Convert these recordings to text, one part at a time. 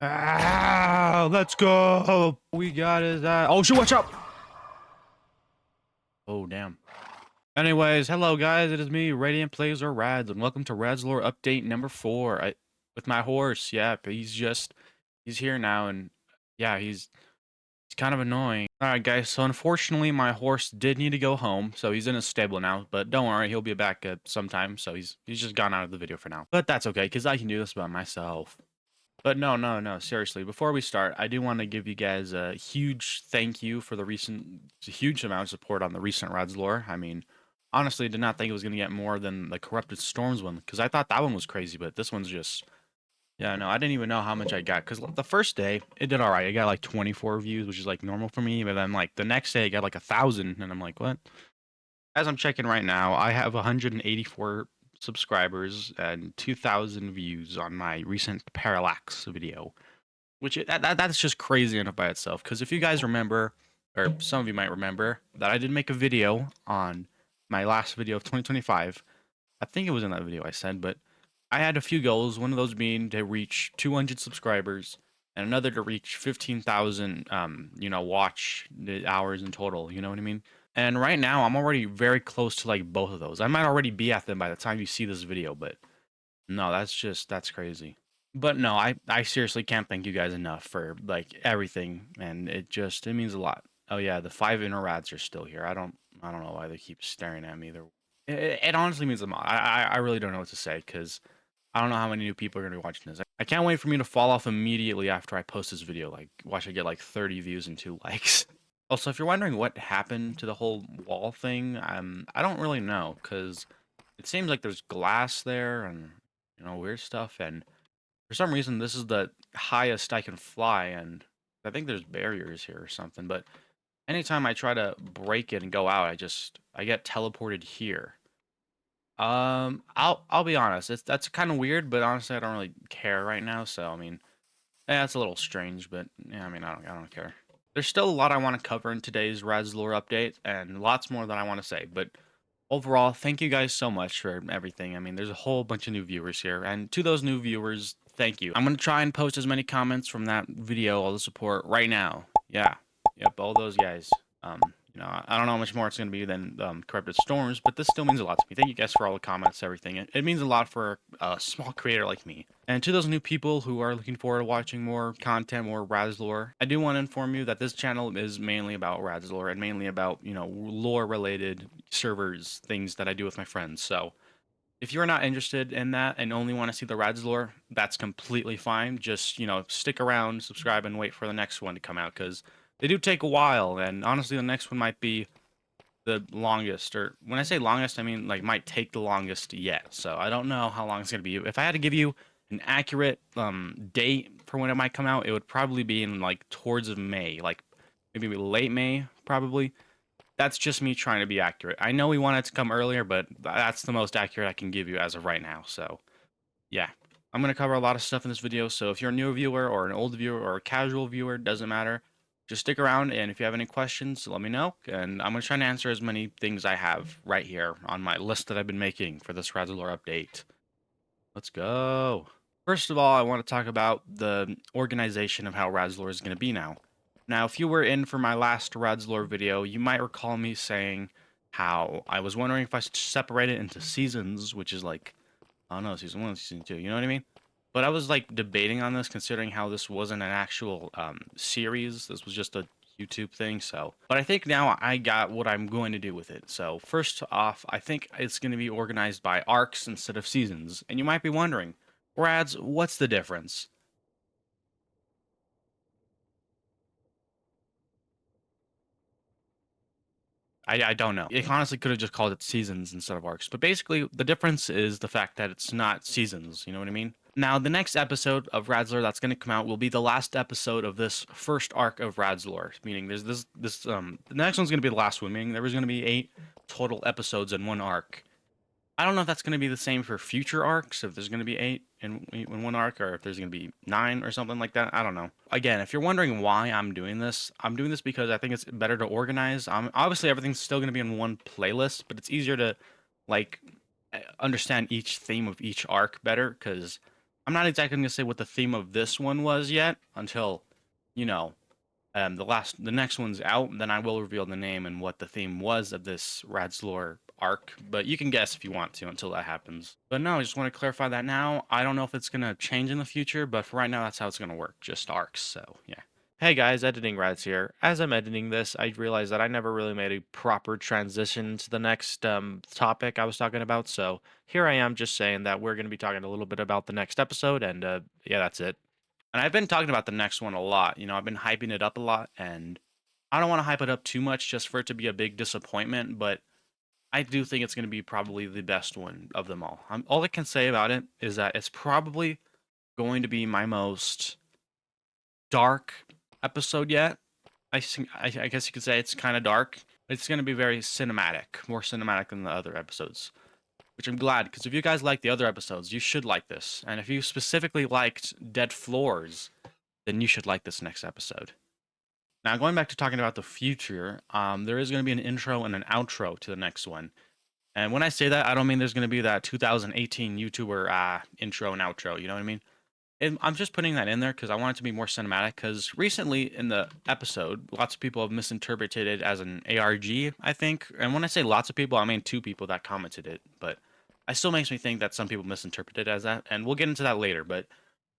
Ah, let's go. We got his oh shit, watch out. Oh damn. Anyways, hello guys, it is me, Radiant Plays or Radz, and welcome to Radz Lore update number 4. With my horse, yeah, but he's here now, and yeah, he's kind of annoying. Alright guys, so unfortunately my horse did need to go home, so he's in a stable now, but don't worry, he'll be back sometime, so he's just gone out of the video for now. But that's okay, because I can do this by myself. But no, seriously, before we start, I do want to give you guys a huge thank you for the huge amount of support on the recent Radz Lore. I mean, honestly, did not think it was going to get more than the Corrupted Storms one, because I thought that one was crazy, but this one's just, yeah, no, I didn't even know how much I got, because the first day, it did alright. I got like 24 views, which is like normal for me, but then like the next day, I got like 1,000, and I'm like, what? As I'm checking right now, I have 184 subscribers and 2,000 views on my recent Parallax video, which that's just crazy enough by itself. Because if you guys remember, or some of you might remember, that I did make a video on my last video of 2025. I think it was in that video I said, but I had a few goals. One of those being to reach 200 subscribers, and another to reach 15,000, watch hours in total. You know what I mean? And right now, I'm already very close to like both of those. I might already be at them by the time you see this video, but no, that's crazy. But no, I seriously can't thank you guys enough for like everything, and it means a lot. Oh yeah, the 5 inner rads are still here. I don't know why they keep staring at me. It honestly means a lot. I really don't know what to say because I don't know how many new people are gonna be watching this. I can't wait for me to fall off immediately after I post this video. Like, watch I get like 30 views and 2 likes. Also, if you're wondering what happened to the whole wall thing, I don't really know, because it seems like there's glass there and, weird stuff, and for some reason this is the highest I can fly, and I think there's barriers here or something, but anytime I try to break it and go out, I get teleported here. I'll be honest, that's kind of weird, but honestly I don't really care right now, so I mean, yeah, it's a little strange, but yeah, I mean, I don't care. There's still a lot I want to cover in today's Radz Lore update, and lots more that I want to say, but overall, thank you guys so much for everything. I mean, there's a whole bunch of new viewers here, and to those new viewers, thank you. I'm going to try and post as many comments from that video, all the support, right now. Yeah, yep, all those guys. I don't know how much more it's going to be than Corrupted Storms, but this still means a lot to me. Thank you guys for all the comments, everything. It means a lot for a small creator like me. And to those new people who are looking forward to watching more content, more Radz Lore, I do want to inform you that this channel is mainly about Radz Lore and mainly about, lore-related servers, things that I do with my friends. So if you're not interested in that and only want to see the Radz Lore, that's completely fine. Just, stick around, subscribe, and wait for the next one to come out, because they do take a while, and honestly, the next one might be the longest, or when I say longest, I mean, like, might take the longest yet. So I don't know how long it's going to be. If I had to give you an accurate date for when it might come out, it would probably be in, like, towards of May, like, maybe late May, probably. That's just me trying to be accurate. I know we want it to come earlier, but that's the most accurate I can give you as of right now. So, yeah. I'm going to cover a lot of stuff in this video, so if you're a new viewer or an old viewer or a casual viewer, doesn't matter. Just stick around, and if you have any questions, let me know, and I'm going to try and answer as many things I have right here on my list that I've been making for this Radz Lore update. Let's go. First of all, I want to talk about the organization of how Radz Lore is going to be now. Now, if you were in for my last Radz Lore video, you might recall me saying how I was wondering if I should separate it into seasons, which is like, I don't know, season 1, season 2, you know what I mean? But I was like debating on this, considering how this wasn't an actual series. This was just a YouTube thing. So, but I think now I got what I'm going to do with it. So first off, I think it's going to be organized by arcs instead of seasons. And you might be wondering, Radz, what's the difference? I don't know. It honestly could have just called it seasons instead of arcs. But basically, the difference is the fact that it's not seasons. You know what I mean? Now, the next episode of Radz Lore that's going to come out will be the last episode of this first arc of Radz Lore. Meaning, there's the next one's going to be the last one. Meaning, there was going to be 8 total episodes in one arc. I don't know if that's going to be the same for future arcs, if there's going to be 8 in one arc, or if there's going to be 9 or something like that. I don't know. Again, if you're wondering why I'm doing this because I think it's better to organize. Obviously, everything's still going to be in one playlist, but it's easier to, like, understand each theme of each arc better, because I'm not exactly going to say what the theme of this one was yet until, you know, the next one's out. Then I will reveal the name and what the theme was of this Radz Lore arc. But you can guess if you want to until that happens. But no, I just want to clarify that now. I don't know if it's going to change in the future, but for right now, that's how it's going to work. Just arcs. So yeah. Hey guys, Editing Radz here. As I'm editing this, I realized that I never really made a proper transition to the next topic I was talking about, so here I am just saying that we're going to be talking a little bit about the next episode, and yeah, that's it. And I've been talking about the next one a lot. I've been hyping it up a lot, and I don't want to hype it up too much just for it to be a big disappointment, but I do think it's going to be probably the best one of them all. All I can say about it is that it's probably going to be my most dark episode yet. I guess you could say it's kind of dark. It's going to be very cinematic, more cinematic than the other episodes, which I'm glad, because if you guys like the other episodes, you should like this. And if you specifically liked Dead Floors, then you should like this next episode. Now, going back to talking about the future, there is going to be an intro and an outro to the next one. And when I say that, I don't mean there's going to be that 2018 YouTuber intro and outro. You know what I mean? I'm just putting that in there because I want it to be more cinematic. Because recently in the episode, lots of people have misinterpreted it as an ARG, I think. And when I say lots of people, I mean 2 people that commented it. But it still makes me think that some people misinterpreted it as that. And we'll get into that later. But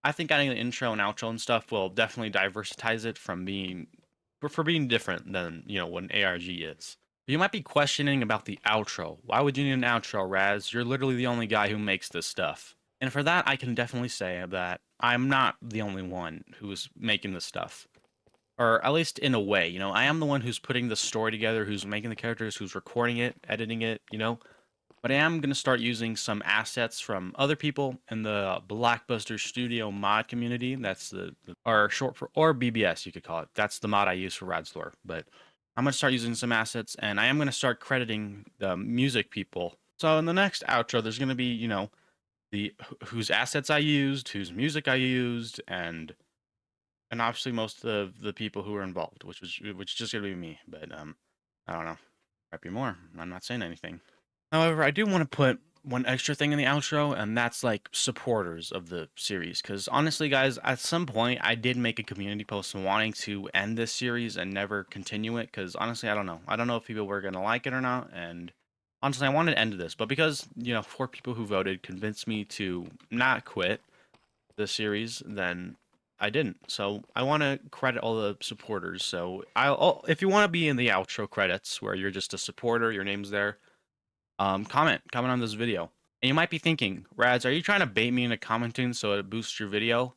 I think adding the intro and outro and stuff will definitely diversitize it from being for being different than what an ARG is. You might be questioning about the outro. Why would you need an outro, Raz? You're literally the only guy who makes this stuff. And for that, I can definitely say that I'm not the only one who's making this stuff. Or at least in a way, I am the one who's putting the story together, who's making the characters, who's recording it, editing it. But I am going to start using some assets from other people in the Blockbuster Studio mod community. That's or short for, or BBS, you could call it. That's the mod I use for Radz Lore. But I'm going to start using some assets, and I am going to start crediting the music people. So in the next outro, there's going to be, the whose assets I used, whose music I used, and obviously most of the people who were involved, which is just going to be me. But I don't know. Might be more. I'm not saying anything. However, I do want to put one extra thing in the outro, and that's like supporters of the series. Because honestly, guys, at some point I did make a community post wanting to end this series and never continue it. Because honestly, I don't know. I don't know if people were gonna like it or not. And honestly, I wanted to end this, but because 4 people who voted convinced me to not quit the series, then I didn't. So I want to credit all the supporters. So if you want to be in the outro credits, where you're just a supporter, your name's there. Comment on this video. And you might be thinking, Radz, are you trying to bait me into commenting so it boosts your video?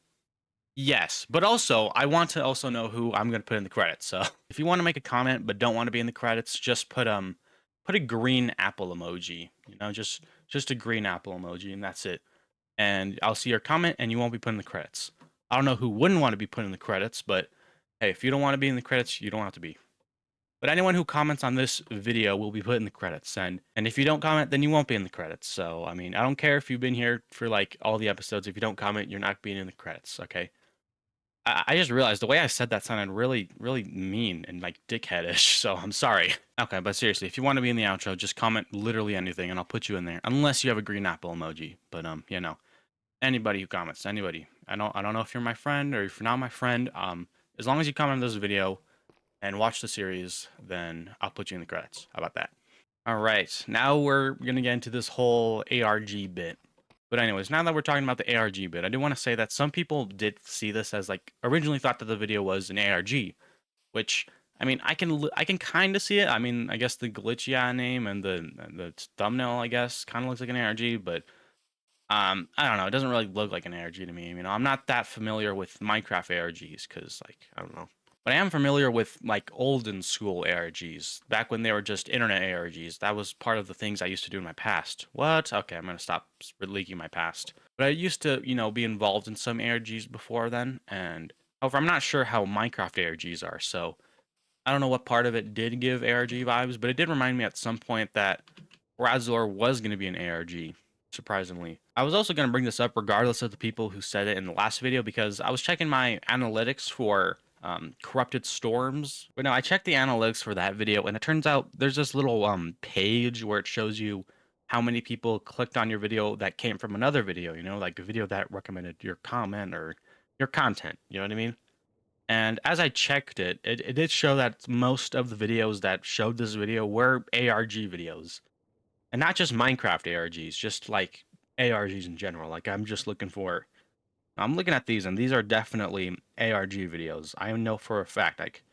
Yes, but also I want to also know who I'm gonna put in the credits. So if you want to make a comment but don't want to be in the credits, just put a green apple emoji. Just a green apple emoji, and that's it. And I'll see your comment, and you won't be put in the credits. I don't know who wouldn't want to be put in the credits, but hey, if you don't want to be in the credits, you don't have to be. But anyone who comments on this video will be put in the credits, and if you don't comment, then you won't be in the credits. So, I mean, I don't care if you've been here for like all the episodes. If you don't comment, you're not being in the credits, okay? I just realized the way I said that sounded really, really mean and like dickheadish, so I'm sorry. Okay, but seriously, if you want to be in the outro, just comment literally anything, and I'll put you in there, unless you have a green apple emoji. But anybody who comments, anybody. I don't know if you're my friend or if you're not my friend. As long as you comment on this video and watch the series, then I'll put you in the credits. How about that? All right, now we're gonna get into this whole ARG bit. But anyways, now that we're talking about the ARG bit, I do want to say that some people did see this as like originally thought that the video was an ARG, which I mean I can kind of see it. I mean I guess the glitchy name and the thumbnail I guess kind of looks like an ARG, but I don't know. It doesn't really look like an ARG to me. I'm not that familiar with Minecraft ARGs because like I don't know. But I am familiar with like olden school ARGs, back when they were just internet ARGs. That was part of the things I used to do in my past. What? Okay, I'm gonna stop leaking my past. But I used to, be involved in some ARGs before then, and however, I'm not sure how Minecraft ARGs are, so I don't know what part of it did give ARG vibes, but it did remind me at some point that Radz Lore was gonna be an ARG, surprisingly. I was also gonna bring this up regardless of the people who said it in the last video because I was checking my analytics for corrupted storms. But no, I checked the analytics for that video, and it turns out there's this little page where it shows you how many people clicked on your video that came from another video, you know, like a video that recommended your comment or your content, you know what I mean? And as I checked it, it did show that most of the videos that showed this video were ARG videos. And not just Minecraft ARGs, just like ARGs in general. Like I'm looking at these and these are definitely ARG videos. I know for a fact, like,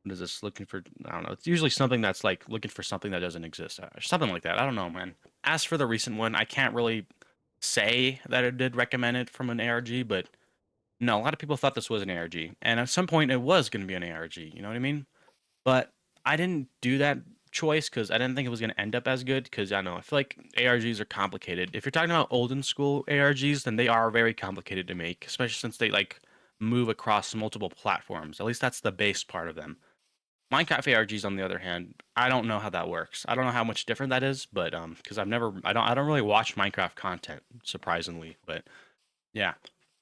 what is this looking for? I don't know. It's usually something that's like looking for something that doesn't exist, or something like that. I don't know, man. As for the recent one, I can't really say that it did recommend it from an ARG, but no, a lot of people thought this was an ARG, and at some point it was going to be an ARG. You know what I mean? But I didn't do that choice because I didn't think it was going to end up as good. Because I don't know, I feel like ARGs are complicated. If you're talking about olden school ARGs, then they are very complicated to make, especially since they like move across multiple platforms. At least that's the base part of them. Minecraft ARGs, on the other hand, I don't know how that works. I don't know how much different that is, but because I don't really watch Minecraft content, surprisingly. But yeah,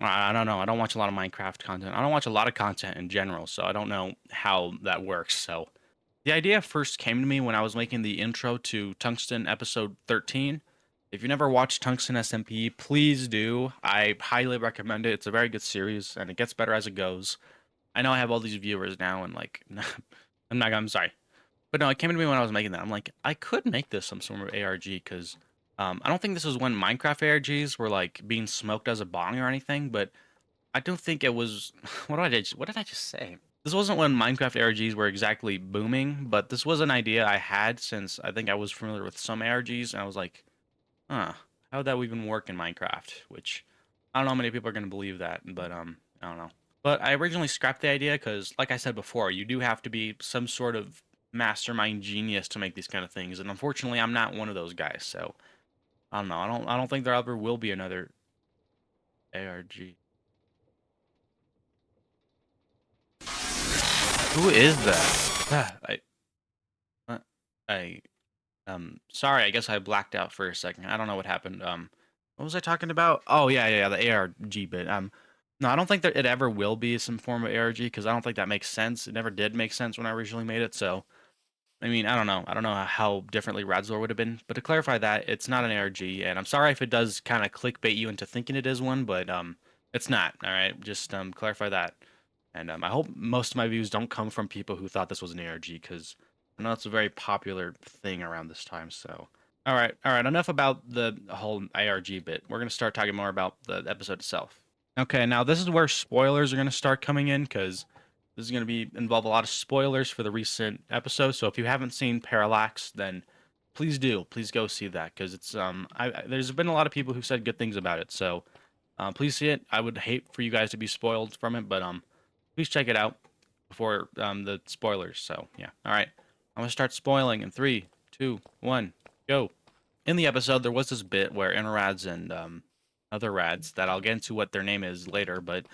I don't know. I don't watch a lot of Minecraft content. I don't watch a lot of content in general, so I don't know how that works. So the idea first came to me when I was making the intro to Tungsten episode 13. If you never watched Tungsten SMP, please do. I highly recommend it. It's a very good series, and it gets better as it goes. I know I have all these viewers now, and like, I'm sorry. But no, it came to me when I was making that. I'm like, I could make this some sort of ARG because I don't think this was when Minecraft ARGs were like being smoked as a bong or anything, but I don't think it was. What did I just say? This wasn't when Minecraft ARGs were exactly booming, but this was an idea I had since I think I was familiar with some ARGs, and I was like, huh, how would that even work in Minecraft? Which I don't know how many people are gonna believe that, but I don't know. But I originally scrapped the idea because, like I said before, you do have to be some sort of mastermind genius to make these kind of things, and unfortunately, I'm not one of those guys. So I don't know. I don't think there ever will be another ARG. Who is that? Uh, I sorry. I guess I blacked out for a second. I don't know what happened. What was I talking about? Oh yeah, the ARG bit. No, I don't think that it ever will be some form of ARG because I don't think that makes sense. It never did make sense when I originally made it. So I mean, I don't know. I don't know how differently Radz Lore would have been. But to clarify that, it's not an ARG, and I'm sorry if it does kind of clickbait you into thinking it is one, but it's not. All right, just clarify that. And I hope most of my views don't come from people who thought this was an ARG, because I know it's a very popular thing around this time. So, all right. Enough about the whole ARG bit. We're gonna start talking more about the episode itself. Okay, now this is where spoilers are gonna start coming in, because this is going to be involve a lot of spoilers for the recent episode. So if you haven't seen Parallax, then please do. Please go see that because it's there's been a lot of people who said good things about it. So please see it. I would hate for you guys to be spoiled from it, but please check it out before the spoilers. So yeah. All right. I'm gonna start spoiling in 3, 2, 1, go. In the episode, there was this bit where Radz and other Rads that I'll get into what their name is later, but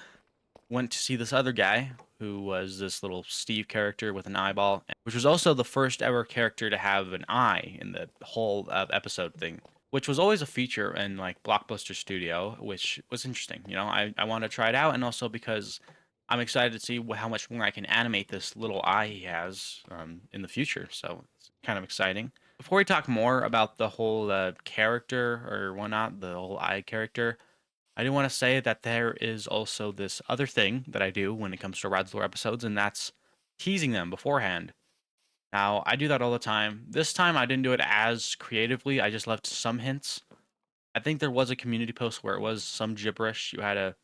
went to see this other guy who was this little Steve character with an eyeball, which was also the first ever character to have an eye in the whole episode thing, which was always a feature in like Blockbuster Studio, which was interesting. You know, I wanted to try it out, and also because I'm excited to see how much more I can animate this little eye he has in the future. So it's kind of exciting. Before we talk more about the whole character or whatnot, the whole eye character, I do want to say that there is also this other thing that I do when it comes to Radz Lore episodes, and that's teasing them beforehand. Now, I do that all the time. This time, I didn't do it as creatively. I just left some hints. I think there was a community post where it was some gibberish. You had a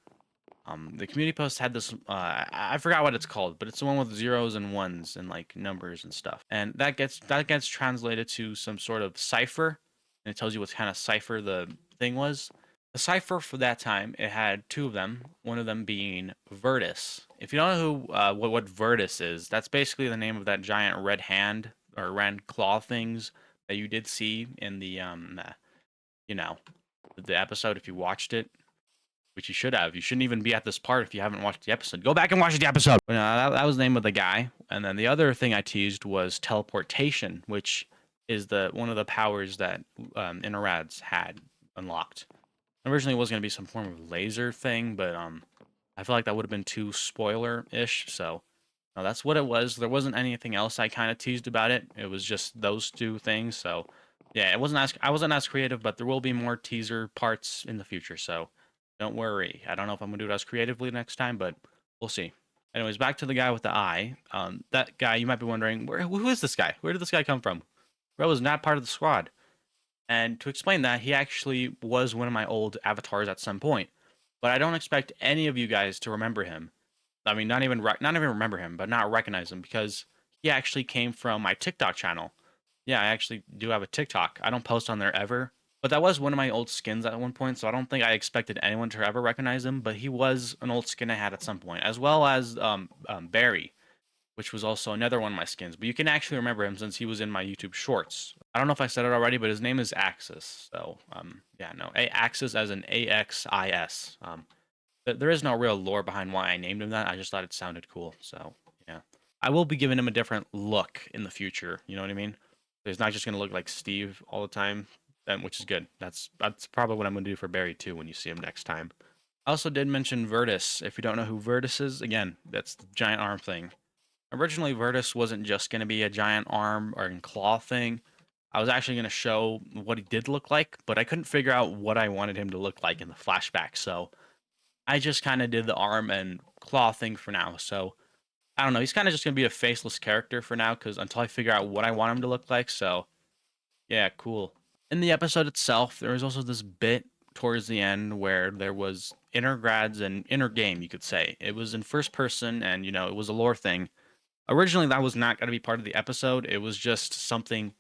the community post had this I forgot what it's called, but it's the one with zeros and ones and like numbers and stuff. And that gets translated to some sort of cipher, and it tells you what kind of cipher the thing was. The cipher for that time, it had two of them, one of them being Virtus. If you don't know who what Virtus is, that's basically the name of that giant red hand or red claw things that you did see in the you know, the episode if you watched it, which you should have. You shouldn't even be at this part if you haven't watched the episode. Go back and watch the episode. But, that was the name of the guy. And then the other thing I teased was teleportation, which is the one of the powers that Radz had unlocked. Originally, it was going to be some form of laser thing, but I feel like that would have been too spoiler-ish. So no, that's what it was. There wasn't anything else I kind of teased about it. It was just those two things. So Yeah, I wasn't as creative, but there will be more teaser parts in the future, so don't worry. I don't know if I'm gonna do it as creatively next time, but we'll see. Anyways, back to the guy with the eye. That guy, you might be wondering, who is this guy? Where did this guy come from? Bro was not part of the squad. And to explain that, he actually was one of my old avatars at some point. But I don't expect any of you guys to remember him. I mean, not even remember him, but not recognize him because he actually came from my TikTok channel. Yeah, I actually do have a TikTok. I don't post on there ever, but that was one of my old skins at one point, so I don't think I expected anyone to ever recognize him. But he was an old skin I had at some point, as well as Barry, which was also another one of my skins. But you can actually remember him since he was in my YouTube Shorts. I don't know if I said it already, but his name is Axis. So yeah, no, Axis as in AXIS. There is no real lore behind why I named him that. I just thought it sounded cool. So yeah, I will be giving him a different look in the future. You know what I mean? He's not just gonna look like Steve all the time, which is good. That's probably what I'm gonna do for Barry too when you see him next time. I also did mention Virtus. If you don't know who Virtus is, again, that's the giant arm thing. Originally, Virtus wasn't just gonna be a giant arm or claw thing. I was actually gonna show what he did look like, but I couldn't figure out what I wanted him to look like in the flashback. So I just kind of did the arm and claw thing for now. So I don't know. He's kind of just gonna be a faceless character for now, because until I figure out what I want him to look like. So yeah, cool. In the episode itself, there was also this bit towards the end where there was inner grads and inner game, you could say. It was in first person, and it was a lore thing. Originally, that was not going to be part of the episode. It was just something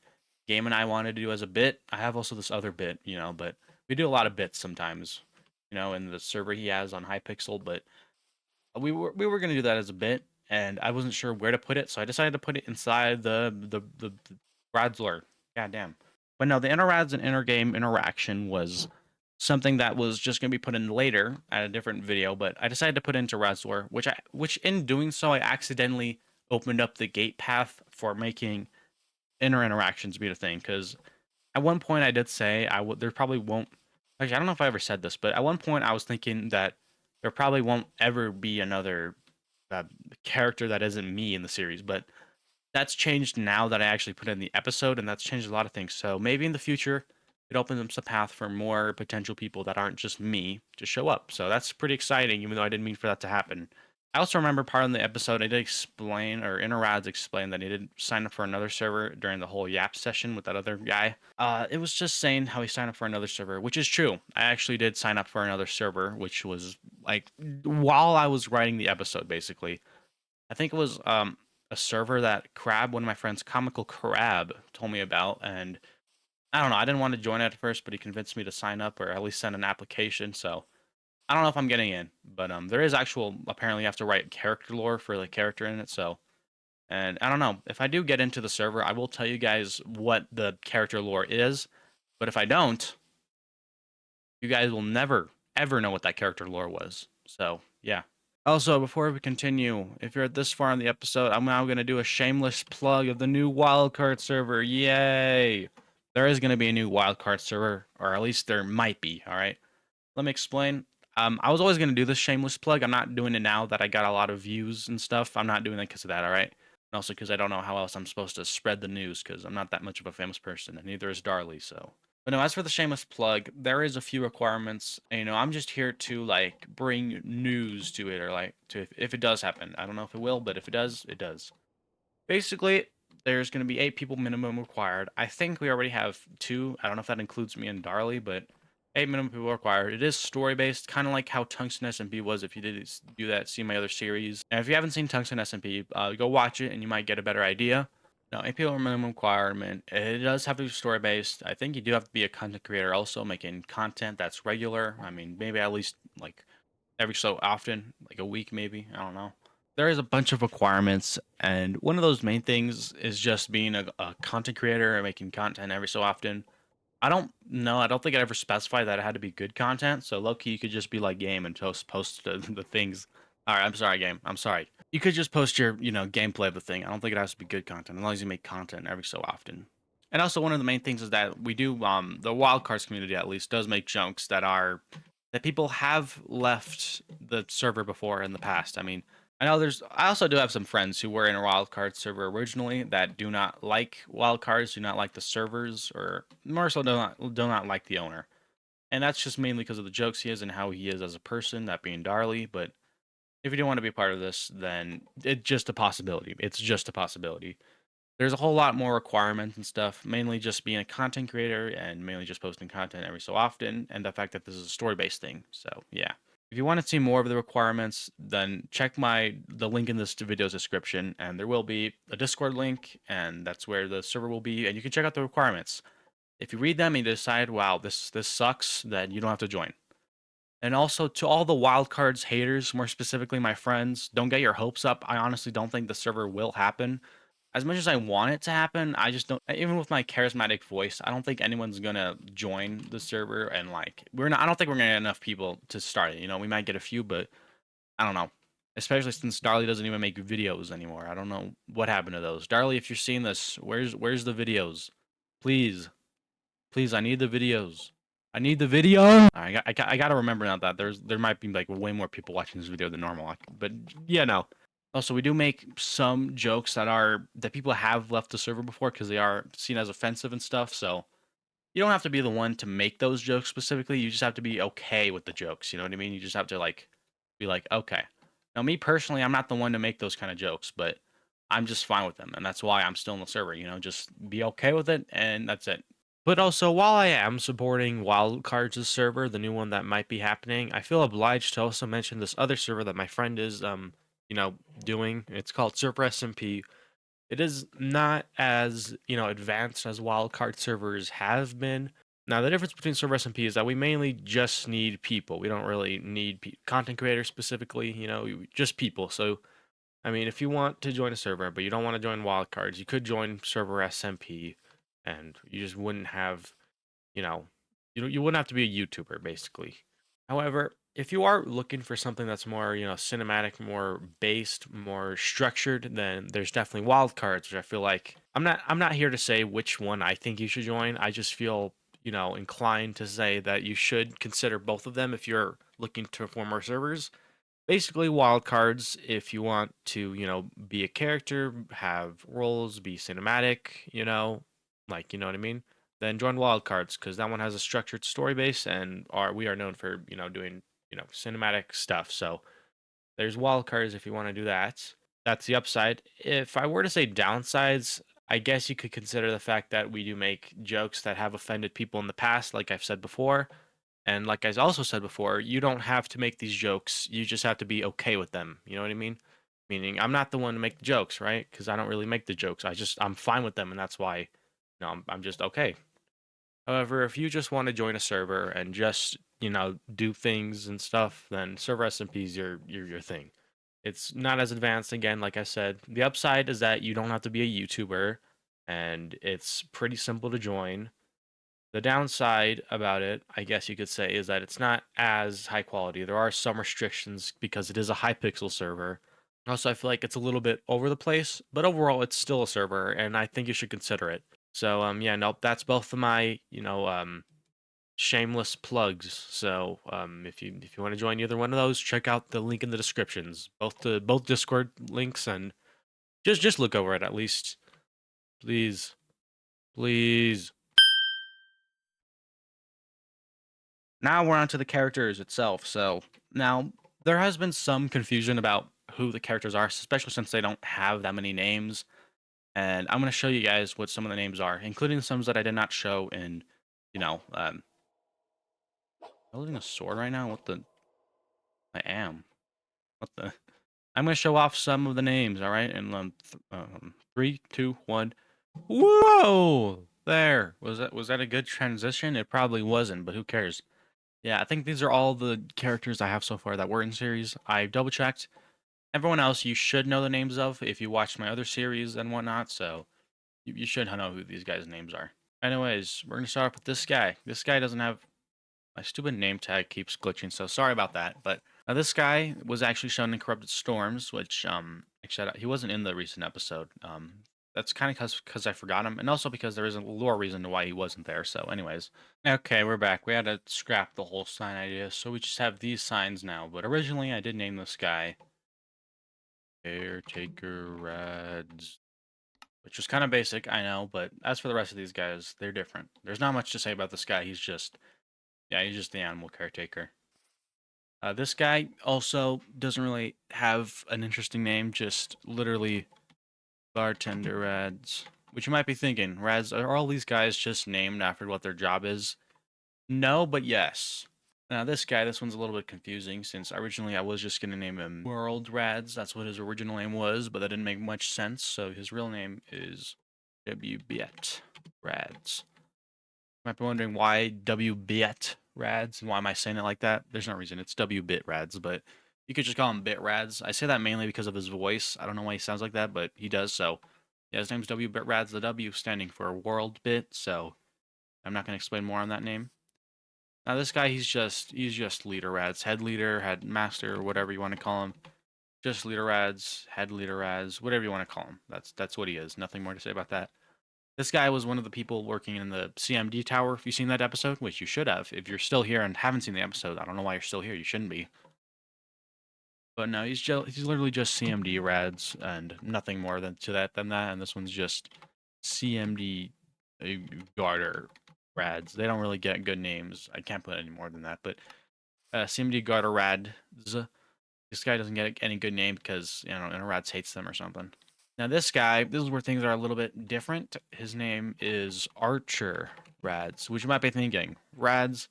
Game and I wanted to do as a bit. I have also this other bit, but we do a lot of bits sometimes, in the server he has on Hypixel. But we were going to do that as a bit, and I wasn't sure where to put it, so I decided to put it inside the Radz Lore. God damn. But no, the inner Rads and inner game interaction was something that was just going to be put in later at a different video, but I decided to put it into Radz Lore, which in doing so, I accidentally opened up the gate path for making inner interactions be a thing. Because at one point I did say there probably won't. Actually, I don't know if I ever said this, but at one point I was thinking that there probably won't ever be another uh, character that isn't me in the series. But that's changed now that I actually put in the episode, and that's changed a lot of things. So maybe in the future, it opens up the path for more potential people that aren't just me to show up. So that's pretty exciting, even though I didn't mean for that to happen. I also remember part of the episode I did explain, or InterRads explained that he did sign up for another server during the whole Yap session with that other guy. It was just saying how he signed up for another server, which is true. I actually did sign up for another server, which was like while I was writing the episode, basically. I think it was a server that Crab, one of my friends, Comical Crab, told me about, and I don't know. I didn't want to join it at first, but he convinced me to sign up or at least send an application. So I don't know if I'm getting in, but there is actual. Apparently, you have to write character lore for the character in it. So, and I don't know if I do get into the server, I will tell you guys what the character lore is. But if I don't, you guys will never ever know what that character lore was. So yeah. Also, before we continue, if you're this far in the episode, I'm now going to do a shameless plug of the new wildcard server. Yay! There is going to be a new wildcard server, or at least there might be, all right? Let me explain. I was always going to do this shameless plug. I'm not doing it now that I got a lot of views and stuff. I'm not doing that because of that, all right? And also because I don't know how else I'm supposed to spread the news because I'm not that much of a famous person, and neither is Darley, so. But no, as for the shameless plug, there is a few requirements. And, I'm just here to like bring news to it, or like to if it does happen. I don't know if it will, but if it does, it does. Basically, there's going to be 8 people minimum required. I think we already have 2. I don't know if that includes me and Darley, but 8 minimum people required. It is story based, kind of like how Tungsten SMP was. If you did do that, see my other series. And if you haven't seen Tungsten SMP, go watch it, and you might get a better idea. No, 8 people minimum requirement. It does have to be story based. I think you do have to be a content creator also, making content that's regular. I mean, maybe at least like every so often, like a week maybe. I don't know. There is a bunch of requirements, and one of those main things is just being a content creator and making content every so often. I don't know. I don't think I ever specified that it had to be good content. So low key, you could just be like Game and post the things. All right, I'm sorry, Game. I'm sorry. You could just post your gameplay of the thing. I don't think it has to be good content as long as you make content every so often. And also, one of the main things is that we do the wildcards community at least does make jokes that people have left the server before in the past. I mean, I know I also do have some friends who were in a wildcard server originally that do not like wildcards, do not like the servers, or more so do not like the owner. And that's just mainly because of the jokes he is and how he is as a person, that being Darley. But if you do want to be part of this, then it's just a possibility. It's just a possibility. There's a whole lot more requirements and stuff, mainly just being a content creator and mainly just posting content every so often, and the fact that this is a story-based thing. So yeah. If you want to see more of the requirements, then check the link in this video's description, and there will be a Discord link, and that's where the server will be, and you can check out the requirements. If you read them and you decide, wow, this sucks, then you don't have to join. And also to all the wildcards haters, more specifically my friends, don't get your hopes up. I honestly don't think the server will happen. As much as I want it to happen, I just don't. Even with my charismatic voice, I don't think anyone's gonna join the server. And like, we're not. I don't think we're gonna get enough people to start it. You know, we might get a few, but I don't know. Especially since Darley doesn't even make videos anymore. I don't know what happened to those. Darley, if you're seeing this, where's the videos? Please, please, I need the videos. I need the video. I gotta remember now that there might be like way more people watching this video than normal. But yeah, no. Also, we do make some jokes that people have left the server before because they are seen as offensive and stuff. So you don't have to be the one to make those jokes specifically. You just have to be okay with the jokes. You know what I mean? You just have to like be like, okay. Now, me personally, I'm not the one to make those kind of jokes, but I'm just fine with them, and that's why I'm still in the server. You know, just be okay with it, and that's it. But also, while I am supporting WildCards' server, the new one that might be happening, I feel obliged to also mention this other server that my friend is, doing. It's called Server SMP. It is not as, advanced as wildcard servers have been. Now, the difference between Server SMP is that we mainly just need people. We don't really need content creators specifically, just people. So, I mean, if you want to join a server, but you don't want to join wildcards, you could join Server SMP, and you just wouldn't have, you know, you wouldn't have to be a YouTuber basically. However, if you are looking for something that's more, cinematic, more based, more structured, then there's definitely wildcards, which I feel like I'm not here to say which one I think you should join. I just feel, inclined to say that you should consider both of them if you're looking to form more servers. Basically, wildcards if you want to, be a character, have roles, be cinematic, like, you know what I mean? Then join wildcards because that one has a structured story base, and we are known for, doing, cinematic stuff. So there's wildcards if you want to do that. That's the upside. If I were to say downsides, I guess you could consider the fact that we do make jokes that have offended people in the past, like I've said before. And like I also said before, you don't have to make these jokes. You just have to be okay with them. You know what I mean? Meaning, I'm not the one to make the jokes, right? Because I don't really make the jokes. I'm fine with them, and that's why, I'm just okay. However, if you just want to join a server and just, do things and stuff, then server SMP is your thing. It's not as advanced again, like I said. The upside is that you don't have to be a YouTuber, and it's pretty simple to join. The downside about it, I guess you could say, is that it's not as high quality. There are some restrictions because it is a high pixel server. Also, I feel like it's a little bit over the place, but overall, it's still a server, and I think you should consider it. So, yeah, nope, that's both of my, shameless plugs. So, if you want to join either one of those, check out the link in the descriptions, both Discord links, and just look over it at least, please, please. Now we're on to the characters itself. So now there has been some confusion about who the characters are, especially since they don't have that many names. And I'm going to show you guys what some of the names are, including some that I did not show in, I'm holding a sword right now. What the? I am. What the? I'm going to show off some of the names, all right? And 3, 2, 1. Whoa! There. Was that a good transition? It probably wasn't, but who cares? Yeah, I think these are all the characters I have so far that were in series. I double checked. Everyone else you should know the names of if you watched my other series and whatnot, so you should know who these guys' names are. Anyways, we're gonna start off with this guy. This guy doesn't have my stupid name tag keeps glitching, so sorry about that. But this guy was actually shown in Corrupted Storms, which actually he wasn't in the recent episode. That's kind of because I forgot him, and also because there is a lore reason to why he wasn't there. So, anyways, okay, we're back. We had to scrap the whole sign idea, so we just have these signs now. But originally, I did name this guy Caretaker Radz. Which was kind of basic, I know, but as for the rest of these guys, they're different. There's not much to say about this guy. He's just the animal caretaker. This guy also doesn't really have an interesting name, just literally Bartender Radz. Which you might be thinking, Radz, are all these guys just named after what their job is? No, but yes. Now this one's a little bit confusing since originally I was just going to name him World Radz. That's what his original name was, but that didn't make much sense. So his real name is WBet Radz. You might be wondering why WBet Radz and why am I saying it like that? There's no reason. It's WBit Radz, but you could just call him Bit Radz. I say that mainly because of his voice. I don't know why he sounds like that, but he does. So yeah, his name's WBit Radz. The W standing for World Bit. So I'm not going to explain more on that name. Now this guy, he's just leader Radz, head leader, head master, whatever you want to call him. Just leader Radz, head leader Radz, whatever you want to call him. That's what he is. Nothing more to say about that. This guy was one of the people working in the CMD tower. If you've seen that episode, which you should have. If you're still here and haven't seen the episode, I don't know why you're still here. You shouldn't be. But no, he's literally just CMD Radz and nothing more than that. And this one's just CMD Garter Radz. They don't really get good names. I can't put any more than that. But CMD Garter Radz. This guy doesn't get any good name because Radz hates them or something. Now this guy, this is where things are a little bit different. His name is Archer Radz, which you might be thinking, Radz,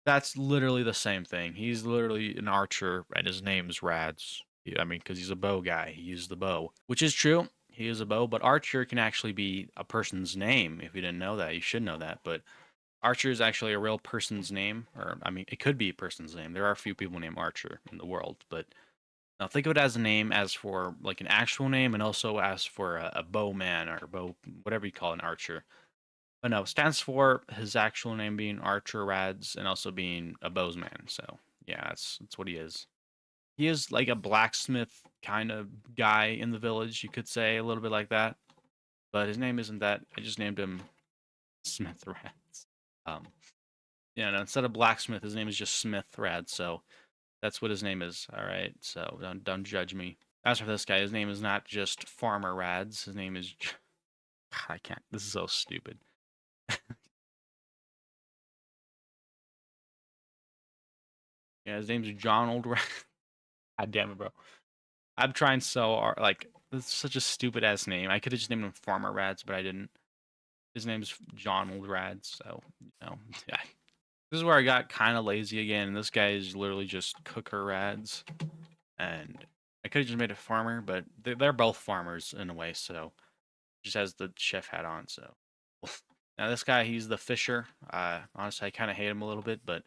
that's literally the same thing. He's literally an archer, and his name's Radz. I mean, because he's a bow guy. He uses the bow, which is true. He is a bow, but Archer can actually be a person's name. If you didn't know that, you should know that. But Archer is actually a real person's name, or I mean, it could be a person's name. There are a few people named Archer in the world, but now think of it as a name as for like an actual name, and also as for a bowman or bow, whatever you call an archer. But no, it stands for his actual name being Archer Radz and also being a bowsman. So yeah, that's what he is. He is like a blacksmith kind of guy in the village, you could say, a little bit like that. But his name isn't that. I just named him Smith Radz. Um, yeah, no, instead of blacksmith, his name is just Smith Radz. So that's what his name is. All right, so don't judge me. As for this guy, his name is not just Farmer Radz. His name is I can't. This is so stupid. Yeah, his name's John Old Radz. God damn it, bro. I'm trying so hard. Like, this is such a stupid ass name. I could have just named him Farmer Radz, but I didn't. His name's John Old Radz, so yeah. This is where I got kind of lazy again. This guy is literally just Cooker Radz, and I could have just made it Farmer, but they're both farmers in a way, so just has the chef hat on. So now this guy, he's the Fisher. Honestly, I kind of hate him a little bit, but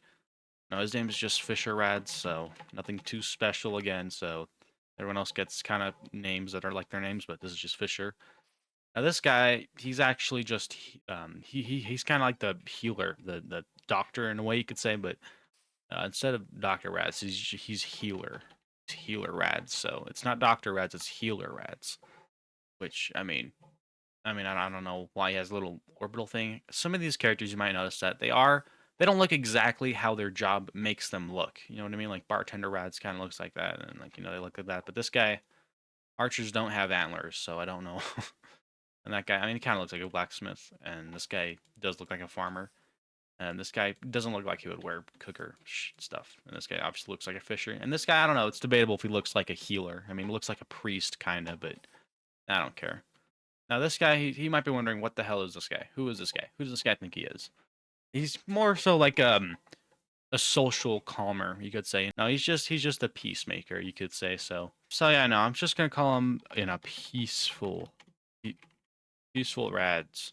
no, his name is just Fisher Radz, so nothing too special again. So everyone else gets kind of names that are like their names, but this is just Fisher. Now this guy, he's actually just he's kind of like the healer, the doctor in a way you could say, but instead of Doctor Radz, he's healer. It's Healer Radz. So it's not Doctor Radz, it's Healer Radz. Which I don't know why he has a little orbital thing. Some of these characters you might notice that they don't look exactly how their job makes them look. You know what I mean? Like Bartender Radz kind of looks like that, and like they look like that. But this guy, archers don't have antlers, so I don't know. And that guy, I mean, he kind of looks like a blacksmith, and this guy does look like a farmer. And this guy doesn't look like he would wear cooker stuff. And this guy obviously looks like a fisher. And this guy, I don't know, it's debatable if he looks like a healer. I mean, he looks like a priest, kind of, but I don't care. Now, this guy, he might be wondering, what the hell is this guy? Who is this guy? Who does this guy think he is? He's more so like a social calmer, you could say. No, he's just a peacemaker, you could say so. So yeah, no, I'm just gonna call him peaceful Radz.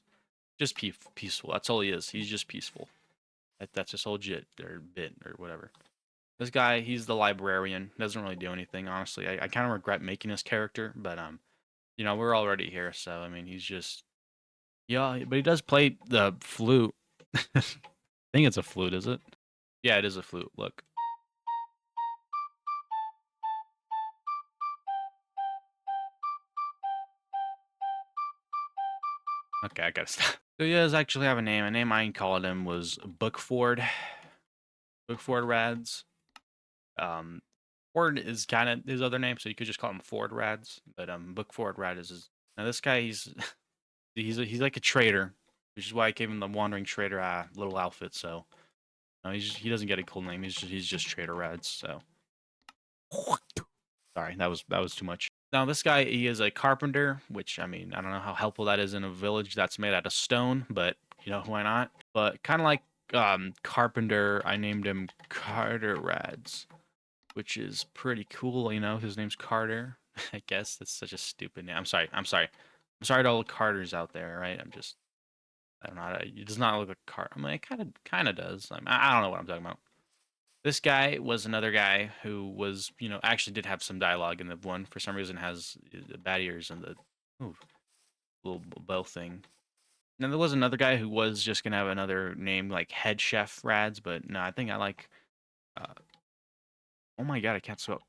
Just peaceful. That's all he is. He's just peaceful. That's his whole jit or bit or whatever. This guy, he's the librarian. Doesn't really do anything, honestly. I kind of regret making his character, but we're already here, so I mean, he's just yeah, but he does play the flute. I think it's a flute, is it? Yeah, it is a flute. Look. Okay, I gotta stop. So he does actually have a name. A name I called him was Bookford. Bookford Radz. Ford is kind of his other name, so you could just call him Ford Radz. But Book Ford Rad is his. Now this guy, he's like a trader, which is why I gave him the Wandering Trader little outfit. So no, he doesn't get a cool name. He's just Trader Radz. So sorry, that was too much. Now this guy, he is a carpenter, which I mean I don't know how helpful that is in a village that's made out of stone, but why not? But kind of like carpenter, I named him Carter Radz, which is pretty cool. His name's Carter. I guess that's such a stupid name. I'm sorry. I'm sorry to all the Carters out there, right? I don't know. It does not look like a Carter. I mean, it kind of does. I don't know what I'm talking about. This guy was another guy who was, actually did have some dialogue in the one. For some reason, has the bad ears and the ooh, little bell thing. And there was another guy who was just gonna have another name like Head Chef Rads, but no, I think I like. Uh, oh my god, I can't spell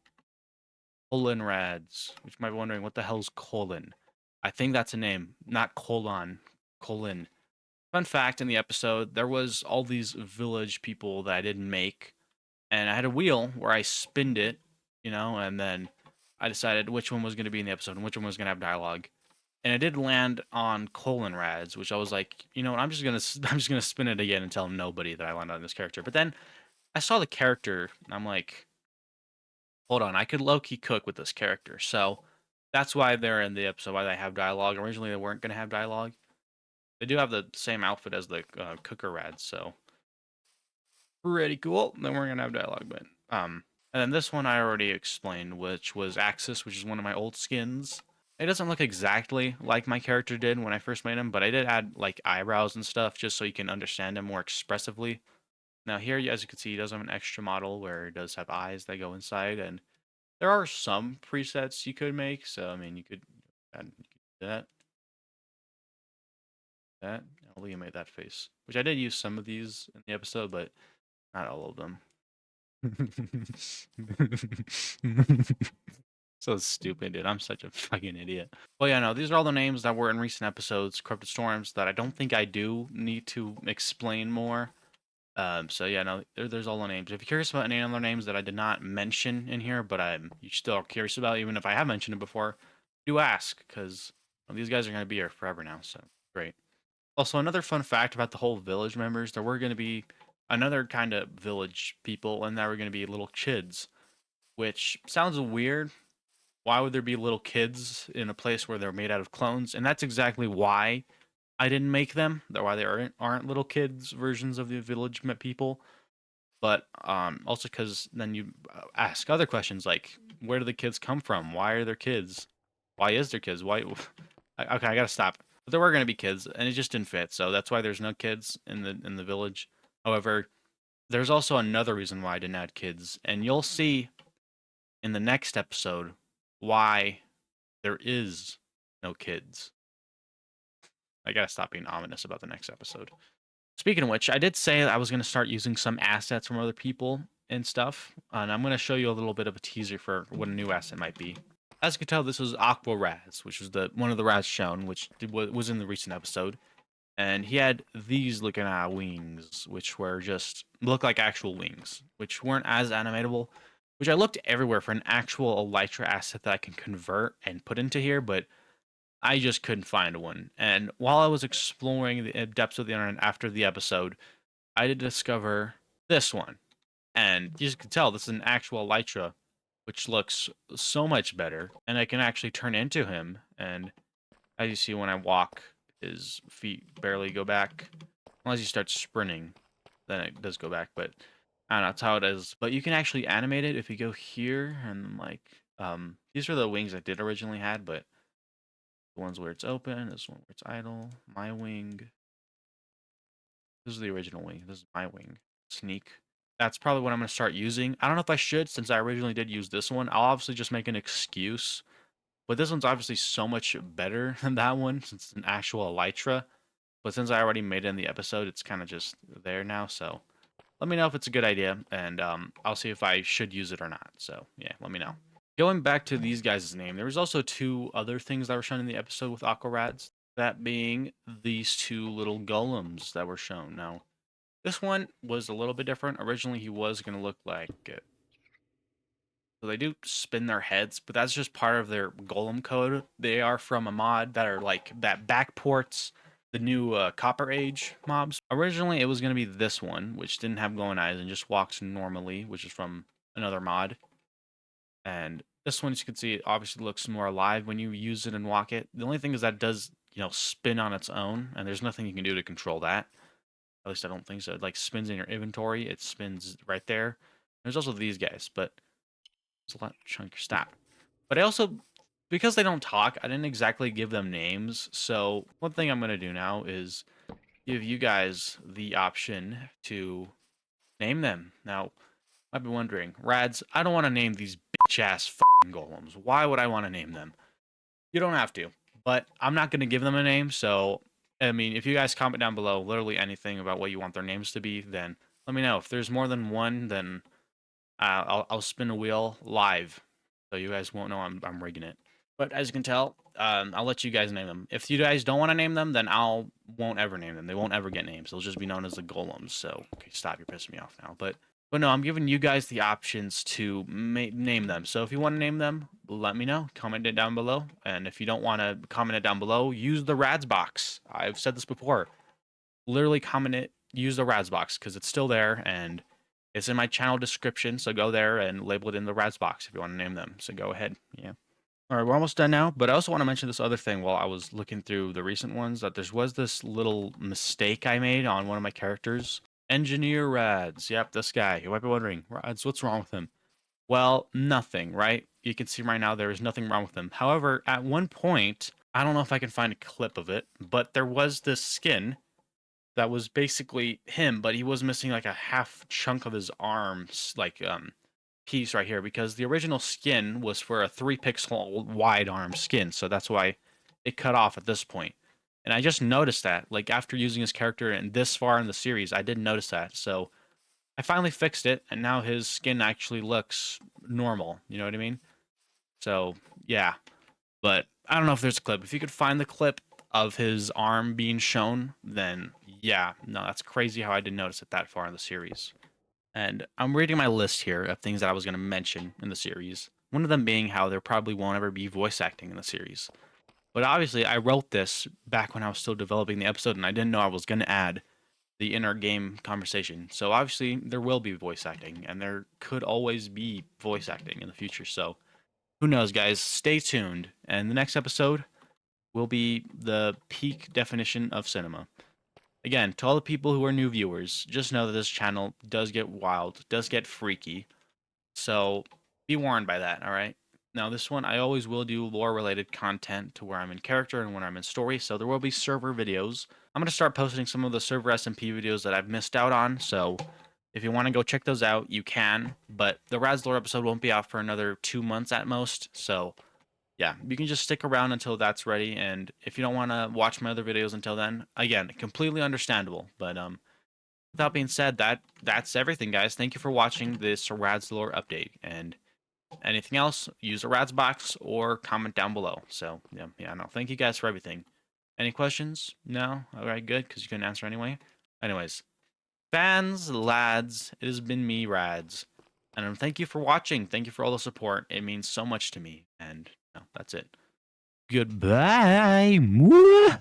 Colon Rads, which you might be wondering what the hell's colon. I think that's a name, not colon. Colon. Fun fact: in the episode, there was all these village people that I didn't make, and I had a wheel where I spinned it, and then I decided which one was going to be in the episode and which one was going to have dialogue. And it did land on Colon Rads, which I was like, you know what, I'm just gonna spin it again and tell nobody that I landed on this character. But then I saw the character, and I'm like, hold on, I could low-key cook with this character. So that's why they're in the episode, why they have dialogue. Originally, they weren't gonna have dialogue. They do have the same outfit as the cooker Rads, so pretty cool. They weren't gonna have dialogue, but and then this one I already explained, which was Axis, which is one of my old skins. It doesn't look exactly like my character did when I first made him, but I did add like eyebrows and stuff just so you can understand him more expressively. Now here, as you can see, he does have an extra model where he does have eyes that go inside, and there are some presets you could make. So I mean, you could add that. I'll animate that face, which I did use some of these in the episode, but not all of them. So stupid, dude. I'm such a fucking idiot. Well, yeah, no, these are all the names that were in recent episodes, Corrupted Storms, that I don't think I do need to explain more. So yeah, no, there's all the names. If you're curious about any other names that I did not mention in here, but you still are curious about, even if I have mentioned it before, do ask, because these guys are going to be here forever now, so great. Also, another fun fact about the whole village members, there were going to be another kind of village people, and that were going to be little kids, which sounds weird. Why would there be little kids in a place where they're made out of clones? And that's exactly why I didn't make them. That's why there aren't little kids versions of the village people. But also because then you ask other questions like, where do the kids come from? Why are there kids? Why is there kids? Why? Okay, I gotta stop. But there were gonna be kids, and it just didn't fit. So that's why there's no kids in the village. However, there's also another reason why I didn't add kids, and you'll see in the next episode why there is no kids. I gotta stop being ominous about the next episode. Speaking of which, I did say I was gonna start using some assets from other people and stuff, and I'm gonna show you a little bit of a teaser for what a new asset might be. As you can tell, this was Aqua Raz, which was the one of the Raz shown, which was in the recent episode, and he had these looking at wings, which were just look like actual wings, which weren't as animatable. Which I looked everywhere for an actual Elytra asset that I can convert and put into here, but I just couldn't find one. And while I was exploring the depths of the internet after the episode, I did discover this one. And you can tell this is an actual Elytra, which looks so much better. And I can actually turn into him. And as you see, when I walk, his feet barely go back. Unless you start sprinting, then it does go back. But I don't know, that's how it is. But you can actually animate it if you go here and like, these are the wings I did originally had, but the ones where it's open, this one where it's idle, my wing. This is the original wing. This is my wing. Sneak. That's probably what I'm going to start using. I don't know if I should, since I originally did use this one. I'll obviously just make an excuse. But this one's obviously so much better than that one, since it's an actual Elytra. But since I already made it in the episode, it's kind of just there now. So let me know if it's a good idea, and I'll see if I should use it or not. So yeah, let me know. Going back to these guys' name, there was also two other things that were shown in the episode with Aquarads. That being these two little golems that were shown. Now, this one was a little bit different. Originally, he was going to look like So they do spin their heads, but that's just part of their golem code. They are from a mod that are like that backports the new Copper Age mobs. Originally, it was going to be this one, which didn't have glowing eyes and just walks normally, which is from another mod. And this one, as you can see, it obviously looks more alive when you use it and walk it. The only thing is that it does, spin on its own, and there's nothing you can do to control that. At least I don't think so. It like spins in your inventory. It spins right there. There's also these guys, but there's a lot chunkier stop. But I also, because they don't talk, I didn't exactly give them names. So one thing I'm going to do now is give you guys the option to name them. Now, I've been wondering, Radz, I don't want to name these bitch-ass fucking golems. Why would I want to name them? You don't have to, but I'm not going to give them a name. So, I mean, if you guys comment down below literally anything about what you want their names to be, then let me know. If there's more than one, then I'll spin a wheel live, so you guys won't know I'm rigging it. But as you can tell, I'll let you guys name them. If you guys don't want to name them, then won't ever name them. They won't ever get names. They'll just be known as the golems. So okay, stop. You're pissing me off now. But no, I'm giving you guys the options to name them. So if you want to name them, let me know. Comment it down below. And if you don't want to comment it down below, use the Radz box. I've said this before. Literally comment it. Use the Radz box because it's still there and it's in my channel description, so go there and label it in the Radz box if you want to name them. So go ahead. Yeah. All right, we're almost done now, but I also want to mention this other thing while I was looking through the recent ones, that there was this little mistake I made on one of my characters. Engineer Radz. Yep, this guy. You might be wondering, Radz, what's wrong with him? Well, nothing, right? You can see right now there is nothing wrong with him. However, at one point, I don't know if I can find a clip of it, but there was this skin that was basically him, but he was missing like a half chunk of his arms, like piece right here, because the original skin was for a 3 pixel wide arm skin, so that's why it cut off at this point. And I just noticed that, like after using his character and this far in the series, I didn't notice that. So I finally fixed it, and now his skin actually looks normal. You know what I mean? So yeah, but I don't know if there's a clip. If you could find the clip of his arm being shown, then yeah, no, that's crazy how I didn't notice it that far in the series. And I'm reading my list here of things that I was going to mention in the series. One of them being how there probably won't ever be voice acting in the series. But obviously, I wrote this back when I was still developing the episode, and I didn't know I was going to add the inner game conversation. So obviously, there will be voice acting, and there could always be voice acting in the future. So who knows, guys? Stay tuned. And the next episode will be the peak definition of cinema. Again, to all the people who are new viewers, just know that this channel does get wild, does get freaky. So be warned by that, all right? Now, this one, I always will do lore-related content to where I'm in character and when I'm in story, so there will be server videos. I'm going to start posting some of the server SMP videos that I've missed out on, so if you want to go check those out, you can. But the Radz Lore episode won't be out for another 2 months at most, so yeah, you can just stick around until that's ready. And if you don't want to watch my other videos until then, again, completely understandable. But with that being said, that's everything, guys. Thank you for watching this Radz Lore update. And anything else, use a Radz box or comment down below. So yeah, no, thank you guys for everything. Any questions? No? All right, good, because you couldn't answer anyway. Anyways, fans, lads, it has been me, Radz. And thank you for watching. Thank you for all the support. It means so much to me. And no, that's it. Goodbye. Woohoo!